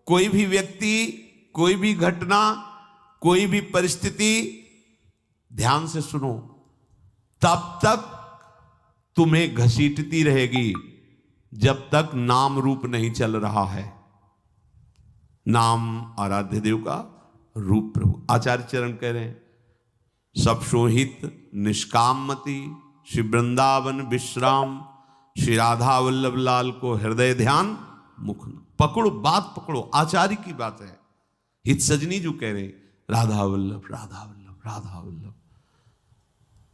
कोई भी व्यक्ति, कोई भी घटना, कोई भी परिस्थिति, ध्यान से सुनो, तब तक तुम्हें घसीटती रहेगी जब तक नाम रूप नहीं चल रहा है। नाम आराध्य देव का रूप प्रभु। आचार्य चरण कह रहे हैं, सब शोहित निष्कामति श्री वृंदावन विश्राम, श्री राधा वल्लभ लाल को हृदय ध्यान मुख न। पकड़ो, बात पकड़ो, आचार्य की बात है। हित सजनी जो कह रहे, राधा वल्लभ राधा वल्लभ राधा वल्लभ,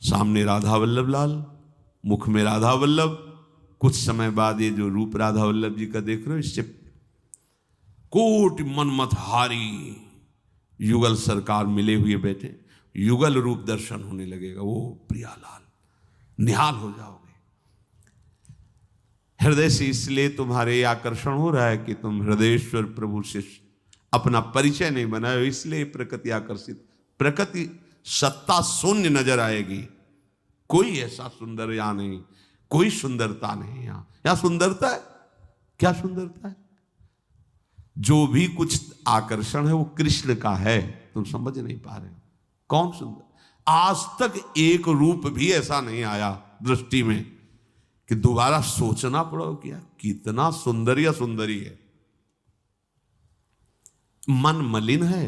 सामने राधा वल्लभ लाल, मुख में राधा वल्लभ। कुछ समय बाद ये जो रूप राधा वल्लभ जी का देख रहे हो, इससे कोटि मनमतहारी युगल सरकार मिले हुए बैठे, युगल रूप दर्शन होने लगेगा। वो प्रियालाल, निहाल हो जाओगे हृदय से। इसलिए तुम्हारे आकर्षण हो रहा है कि तुम हृदयेश्वर प्रभु से अपना परिचय नहीं बनाए, इसलिए प्रकृति आकर्षित। प्रकृति सत्ता शून्य नजर आएगी। कोई ऐसा सुंदर यहाँ नहीं, कोई सुंदरता नहीं यहाँ सुंदरता है। क्या सुंदरता है? जो भी कुछ आकर्षण है वो कृष्ण का है। तुम समझ नहीं पा रहे हो। कौन सुंदर? आज तक एक रूप भी ऐसा नहीं आया दृष्टि में कि दोबारा सोचना पड़ो क्या कितना सुंदर या सुंदरी है। मन मलिन है,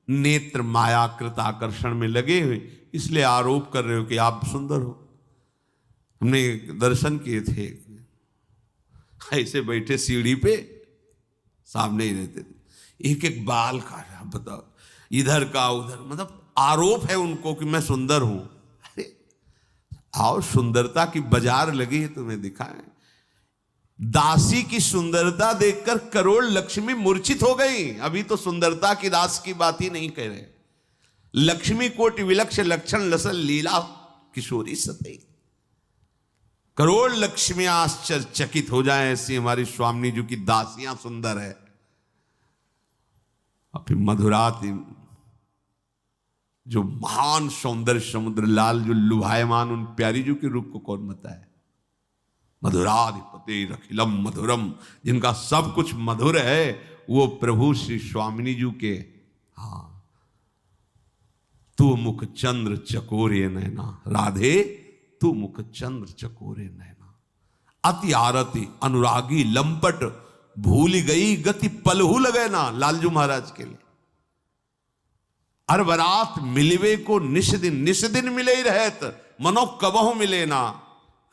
नेत्र मायाकृत आकर्षण में लगे हुए, इसलिए आरोप कर रहे हो कि आप सुंदर हो। हमने दर्शन किए थे, ऐसे बैठे सीढ़ी पे, सामने ही रहते थे, एक एक बाल काटा, बताओ, इधर का उधर, मतलब आरोप है उनको कि मैं सुंदर हूं। अरे आओ, सुंदरता की बाजार लगी है, तुम्हें दिखाएं। दासी की सुंदरता देखकर करोड़ लक्ष्मी मूर्छित हो गई। अभी तो सुंदरता की दास की बात ही नहीं कह रहे। लक्ष्मी कोटि विलक्ष लक्षण लसल लीला किशोरी सतई। करोड़ लक्ष्मियां आश्चर्यचकित हो जाएं, ऐसी हमारी स्वामी जी की दासियां सुंदर है। और फिर मधुरात जो महान सौंदर्य समुद्र लाल जो लुभायमान उन प्यारी जी के रूप को कौन बताए। मधुराधिपति अखिलम मधुरम, जिनका सब कुछ मधुर है, वो प्रभु श्री स्वामिनी जी के। हाँ, तू मुख चंद्र चकोरे नैना, राधे तू मुख चंद्र चकोरे नैना। अति आरती अनुरागी लंपट, भूल गई गति पलहू लगे ना। लालजू महाराज के लिए अरबरात मिलवे को निश दिन मिले ही रहत, मनो कबहु मिले ना।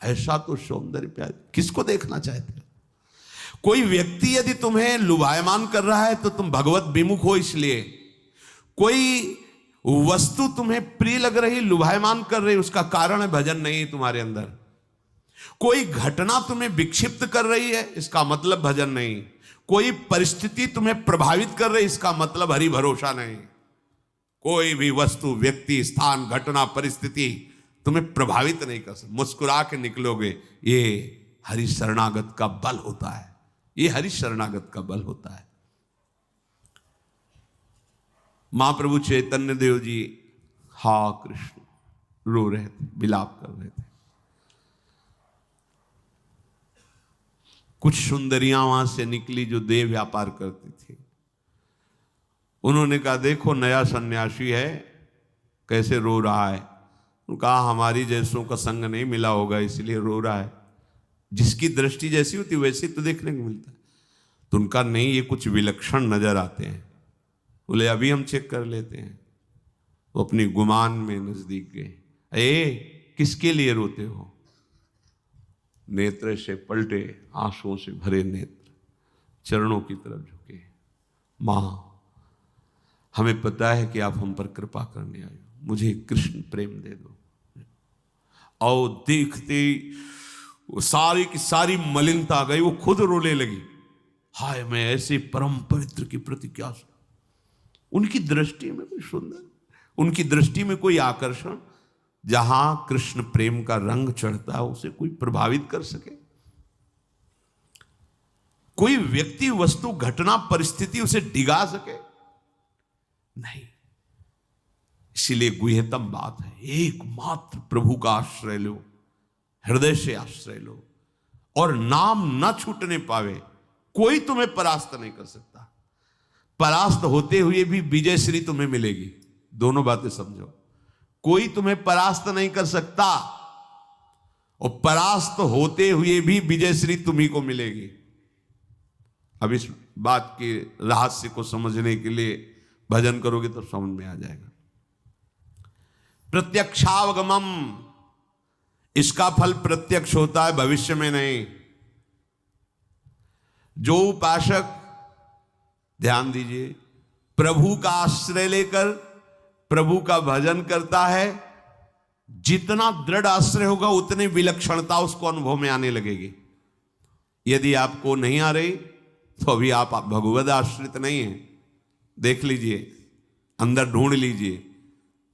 ऐसा तो सौंदर्य प्यार किसको देखना चाहते हो? कोई व्यक्ति यदि तुम्हें लुभायमान कर रहा है तो तुम भगवत विमुख हो। इसलिए कोई वस्तु तुम्हें प्रिय लग रही, लुभायमान कर रही, उसका कारण है भजन नहीं तुम्हारे अंदर। कोई घटना तुम्हें विक्षिप्त कर रही है, इसका मतलब भजन नहीं। कोई परिस्थिति तुम्हें प्रभावित कर रही, इसका मतलब हरि भरोसा नहीं। कोई भी वस्तु, व्यक्ति, स्थान, घटना, परिस्थिति तुम्हें प्रभावित नहीं कर सकती। मुस्कुरा के निकलोगे, ये हरि शरणागत का बल होता है। ये हरि शरणागत का बल होता है। महाप्रभु चैतन्य देव जी हा कृष्ण रो रहे थे, विलाप कर रहे थे। कुछ सुंदरियां वहां से निकली जो देह व्यापार करती थी। उन्होंने कहा, देखो नया सन्यासी है, कैसे रो रहा है। उन्होंने कहा, हमारी जैसों का संग नहीं मिला होगा इसलिए रो रहा है। जिसकी दृष्टि जैसी होती वैसे तो देखने को मिलता है। तो उनका नहीं, ये कुछ विलक्षण नजर आते हैं। बोले अभी हम चेक कर लेते हैं। वो अपनी गुमान में नजदीक गए। ए किसके लिए रोते हो? नेत्र से पलटे, आंसुओं से भरे नेत्र, चरणों की तरफ झुके। मां, हमें पता है कि आप हम पर कृपा करने आए हो, मुझे कृष्ण प्रेम दे दो। और देखते वो सारी की सारी मलिनता आ गई, वो खुद रोने लगी। हाय, मैं ऐसे परम पवित्र के प्रति क्या। उनकी दृष्टि में कोई सुंदर, उनकी दृष्टि में कोई आकर्षण, जहां कृष्ण प्रेम का रंग चढ़ता है उसे कोई प्रभावित कर सके। कोई व्यक्ति, वस्तु, घटना, परिस्थिति उसे डिगा सके नहीं। इसीलिए गुह्यतम बात है, एकमात्र प्रभु का आश्रय लो, हृदय से आश्रय लो, और नाम न छूटने पावे। कोई तुम्हें परास्त नहीं कर सकता। परास्त होते हुए भी विजय श्री तुम्हें मिलेगी। दोनों बातें समझो, कोई तुम्हें परास्त नहीं कर सकता और परास्त होते हुए भी विजय श्री तुम्ही को मिलेगी। अब इस बात के रहस्य को समझने के लिए भजन करोगे तो समझ में आ जाएगा। प्रत्यक्षावगमम, इसका फल प्रत्यक्ष होता है, भविष्य में नहीं। जो उपासक, ध्यान दीजिए, प्रभु का आश्रय लेकर प्रभु का भजन करता है, जितना दृढ़ आश्रय होगा उतनी विलक्षणता उसको अनुभव में आने लगेगी। यदि आपको नहीं आ रही तो अभी आप भगवद आश्रित नहीं है। देख लीजिए, अंदर ढूंढ लीजिए,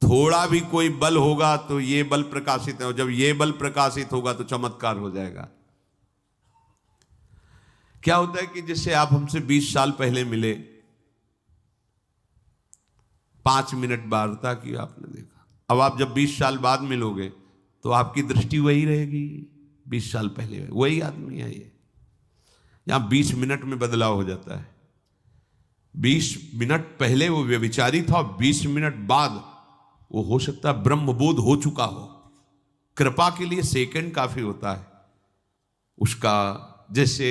थोड़ा भी कोई बल होगा तो ये बल प्रकाशित है, और जब ये बल प्रकाशित होगा तो चमत्कार हो जाएगा। क्या होता है कि जैसे आप हमसे 20 साल पहले मिले, 5 मिनट वार्ता की आपने देखा, अब आप जब 20 साल बाद मिलोगे तो आपकी दृष्टि वही रहेगी, 20 साल पहले वही आदमी है। ये यहां 20 मिनट में बदलाव हो जाता है। 20 मिनट पहले वो व्यभिचारी था, 20 मिनट बाद वो हो सकता है ब्रह्मबोध हो चुका हो। कृपा के लिए सेकंड काफी होता है उसका। जैसे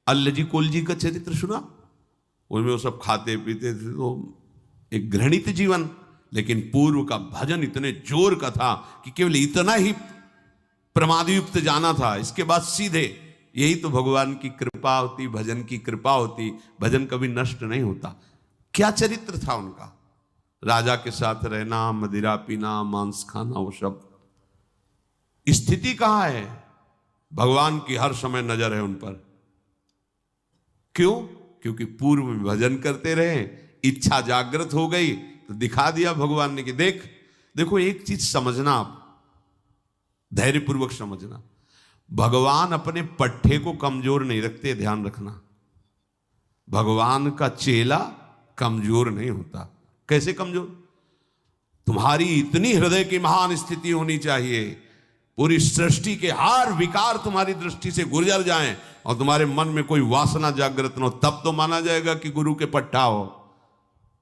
अल्लजी कोलजी का चरित्र सुना, उसमें वो सब खाते पीते थे, तो एक घृणित जीवन, लेकिन पूर्व का भजन इतने जोर का था कि केवल इतना ही प्रमादयुक्त जाना था, इसके बाद सीधे। यही तो भगवान की कृपा होती, भजन की कृपा होती। भजन कभी नष्ट नहीं होता। क्या चरित्र था उनका, राजा के साथ रहना, मदिरा पीना, मांस खाना, वो सब। स्थिति कहां है? भगवान की हर समय नजर है उन पर। क्यों? क्योंकि पूर्व में भजन करते रहे, इच्छा जागृत हो गई तो दिखा दिया भगवान ने कि देखो एक चीज समझना, आप धैर्यपूर्वक समझना, भगवान अपने पट्टे को कमजोर नहीं रखते, ध्यान रखना। भगवान का चेला कमजोर नहीं होता। कैसे कमजोर? तुम्हारी इतनी हृदय की महान स्थिति होनी चाहिए, पूरी सृष्टि के हर विकार तुम्हारी दृष्टि से गुजर जाएं और तुम्हारे मन में कोई वासना जागृत न हो, तब तो माना जाएगा कि गुरु के पट्टा हो।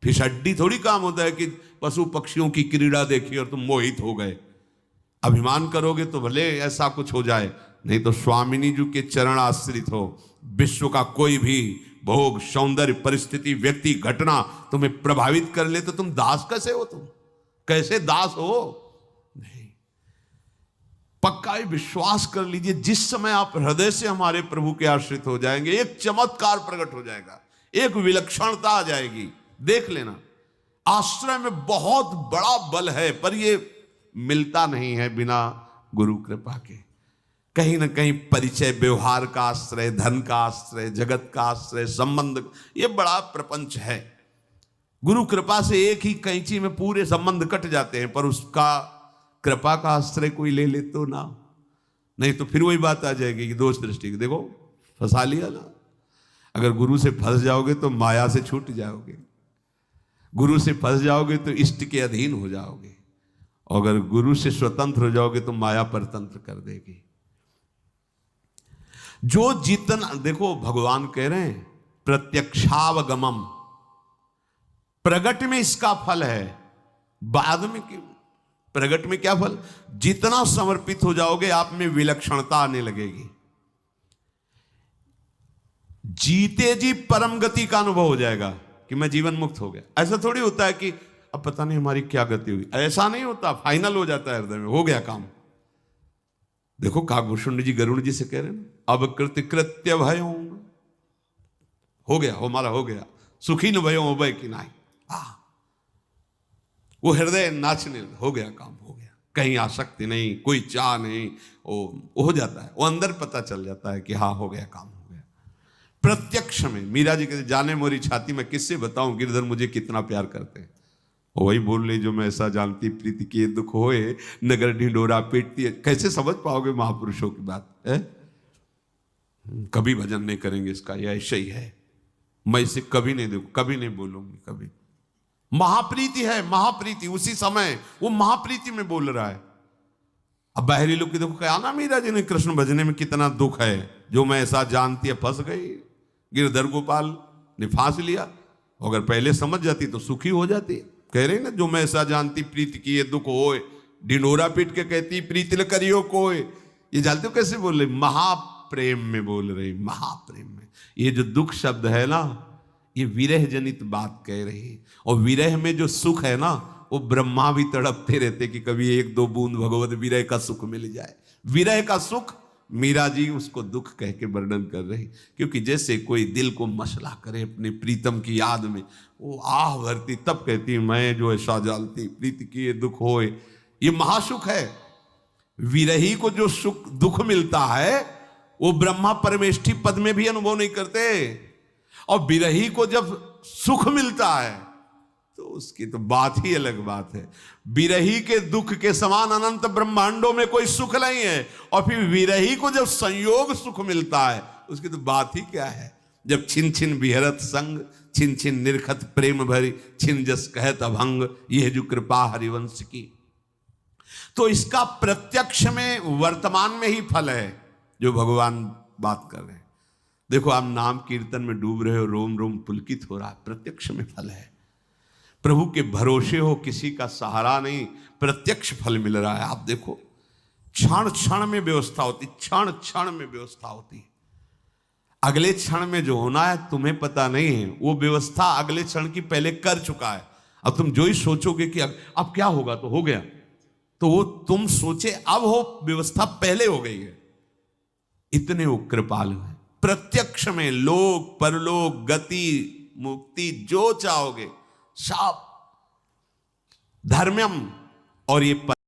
फिसड्डी थोड़ी काम होता है कि पशु पक्षियों की क्रीड़ा देखी और तुम मोहित हो गए। अभिमान करोगे तो भले ऐसा कुछ हो जाए, नहीं तो स्वामिनी जी के चरण आश्रित हो। विश्व का कोई भी भोग, सौंदर्य, परिस्थिति, व्यक्ति, घटना तुम्हें प्रभावित कर ले तो तुम दास कैसे हो? तुम कैसे दास हो? नहीं, पक्का विश्वास कर लीजिए, जिस समय आप हृदय से हमारे प्रभु के आश्रित हो जाएंगे, एक चमत्कार प्रकट हो जाएगा, एक विलक्षणता आ जाएगी। देख लेना, आश्रय में बहुत बड़ा बल है, पर यह मिलता नहीं है बिना गुरु कृपा के। कहीं ना कहीं परिचय, व्यवहार का आश्रय, धन का आश्रय, जगत का आश्रय, संबंध, ये बड़ा प्रपंच है। गुरु कृपा से एक ही कैंची में पूरे संबंध कट जाते हैं, पर उसका कृपा का आश्रय कोई ले ले तो ना, नहीं तो फिर वही बात आ जाएगी कि दोष दृष्टि, देखो फंसा लिया ना। अगर गुरु से फंस जाओगे तो माया से छूट जाओगे, गुरु से फंस जाओगे तो इष्ट के अधीन हो जाओगे, और अगर गुरु से स्वतंत्र हो जाओगे तो माया परतंत्र कर देगी। जो जितना, देखो भगवान कह रहे हैं प्रत्यक्षावगमम, प्रगट में इसका फल है, बाद में प्रगट में क्या फल? जितना समर्पित हो जाओगे आप में विलक्षणता आने लगेगी। जीते जी परम गति का अनुभव हो जाएगा कि मैं जीवन मुक्त हो गया। ऐसा थोड़ी होता है कि अब पता नहीं हमारी क्या गति हुई, ऐसा नहीं होता। फाइनल हो जाता है हृदय में, हो गया काम। देखो काकभूषण जी गरुड़ जी से कह रहे हैं, अब कृत्य कृत्य भयो, हो गया, हमारा हो गया, सुखी न भयो उभय की नाई। वो हृदय नाचने, हो गया काम, हो गया, कहीं आसक्ति नहीं, कोई चाह नहीं, वो हो जाता है, वो अंदर पता चल जाता है कि हाँ हो गया काम, हो गया। प्रत्यक्ष में मीरा जी कहते, जाने मोरी छाती, मैं किससे बताऊं गिरधर मुझे कितना प्यार करते हैं। वही बोल रही, जो मैं ऐसा जानती प्रीति किए दुख होए, नगर ढिंडोरा पीटती है। कैसे समझ पाओगे महापुरुषों की बात है? कभी भजन नहीं करेंगे इसका, यह ऐसा ही है। मैं इसे कभी नहीं देखूं, कभी नहीं बोलूंगी, कभी। महाप्रीति है, महाप्रीति, उसी समय वो महाप्रीति में बोल रहा है। अब बाहरी लोग की देखो, क्या ना मीरा जी ने कृष्ण भजने में कितना दुख है, जो मैं ऐसा जानती है फंस गई, गिरधर गोपाल ने फांस लिया, अगर पहले समझ जाती तो सुखी हो जाती। कह रहे ना, जो मैं ऐसा जानती प्रीत की ये दुख होए, डिंडोरा पीट के कहती प्रीत ल करियो कोय। ये जानते हो कैसे बोल रहे? महाप्रेम में बोल रहे, महाप्रेम में। ये जो दुख शब्द है ना, ये विरह जनित बात कह रही। और विरह में जो सुख है ना, वो ब्रह्मा भी तड़पते रहते कि कभी एक दो बूंद भगवत विरह का सुख मिल जाए। विरह का सुख मीरा जी उसको दुख कह के वर्णन कर रही। क्योंकि जैसे कोई दिल को मसला करे अपने प्रीतम की याद में, वो आह भरती, तब कहती मैं जो ऐसा जानती प्रीत की ये दुख होए। ये महासुख है। विरही को जो सुख दुख मिलता है वो ब्रह्मा परमेष्ठी पद में भी अनुभव नहीं करते। और विरही को जब सुख मिलता है तो उसकी तो बात ही अलग बात है। विरही के दुख के समान अनंत ब्रह्मांडों में कोई सुख नहीं है। और फिर विरही को जब संयोग सुख मिलता है उसकी तो बात ही क्या है। जब छिन छिन विहरत संग, छिन छिन निरखत प्रेम भरी, छिन जस कहत अभंग, यह जो कृपा हरिवंश की। तो इसका प्रत्यक्ष में वर्तमान में ही फल है जो भगवान बात कर रहे हैं। देखो, आप नाम कीर्तन में डूब रहे हो, रोम रोम पुलकित हो रहा है, प्रत्यक्ष में फल है। प्रभु के भरोसे हो, किसी का सहारा नहीं, प्रत्यक्ष फल मिल रहा है। आप देखो, क्षण क्षण में व्यवस्था होती, क्षण क्षण में व्यवस्था होती। अगले क्षण में जो होना है तुम्हें पता नहीं है, वो व्यवस्था अगले क्षण की पहले कर चुका है। अब तुम जो ही सोचोगे कि अब क्या होगा तो हो गया, तो वो तुम सोचे अब हो, व्यवस्था पहले हो गई है। इतने वो कृपालु है। प्रत्यक्ष में लोक परलोक गति मुक्ति जो चाहोगे सब धर्म्यम। और ये